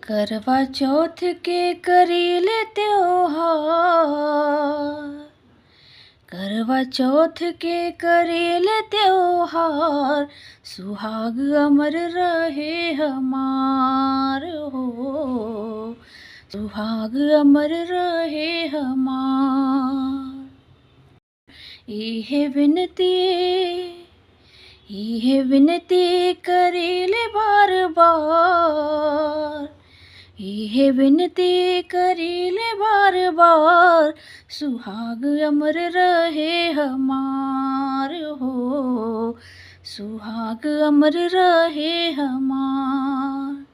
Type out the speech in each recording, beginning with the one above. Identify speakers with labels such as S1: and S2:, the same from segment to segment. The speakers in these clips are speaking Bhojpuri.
S1: करवा चौथ के करीले त्योहार, करवा चौथ के करीले त्योहार, सुहाग अमर रहे हमार हो, सुहाग अमर रहे हमार। इहे विनती, इहे विनती करीले बार बार, इहे विनती करीले बार बार, सुहाग अमर रहे हमार हो, सुहाग अमर रहे हमार।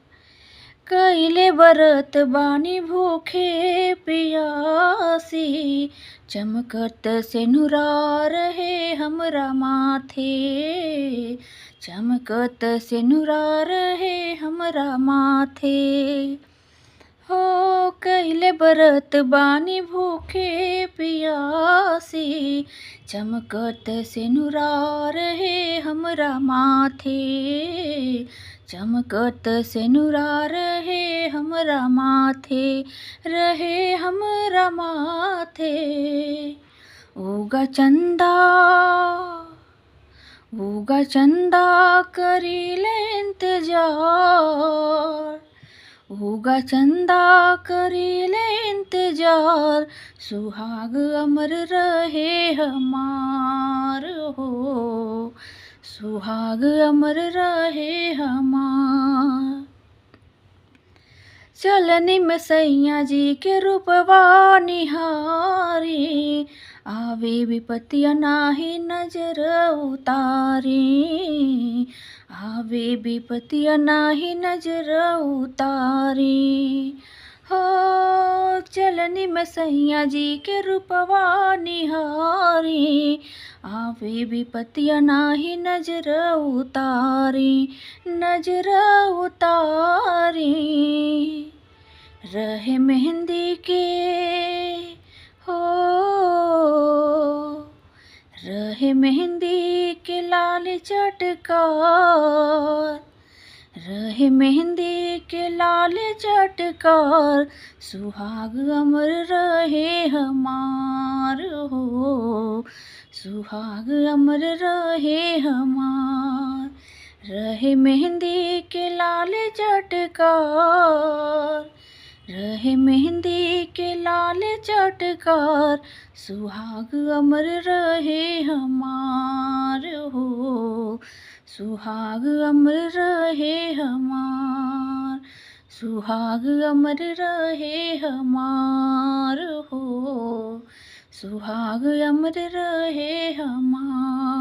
S1: कइले बरत बानी भूखे पियासी, चमकत सिनुरा रहे हमरा माथे, चमकत सिनुरा रहे हमरा माथे। हो कइले बरत बानी भूखे पियासी, चमकत सिनुरा रहे हमरा माथे, चमकत सिनुरा रहे हमरा माथे, रहे हमरा माथे। उगा चंदा, उगा चंदा करीले इंतजार, उगा चंदा करीले इंतजार, सुहाग अमर रहे हमार हो, सुहाग अमर रहे हमार। चलनी में सैया जी के रूपवा निहारी, आवे विपतिया नाही नजर उतारी, आवे विपतिया नाही नजर उतारी। हो चलनी में सैया जी के रूपवा निहारी, आवे विपतिया नाही नजर उतारी, नजर उतारी। रहे मेहंदी के हो, रहे मेहंदी के लाल चटकार, रहे मेहंदी के लाल चटकार, सुहाग अमर रहे हमार हो, सुहाग अमर रहे हमार। रहे मेहंदी के लाल चटकार, रहे मेहंदी के लाल चटकार, सुहाग अमर रहे हमार हो, सुहाग अमर रहे हमार, सुहाग अमर रहे हमार हो, सुहाग अमर रहे हमार।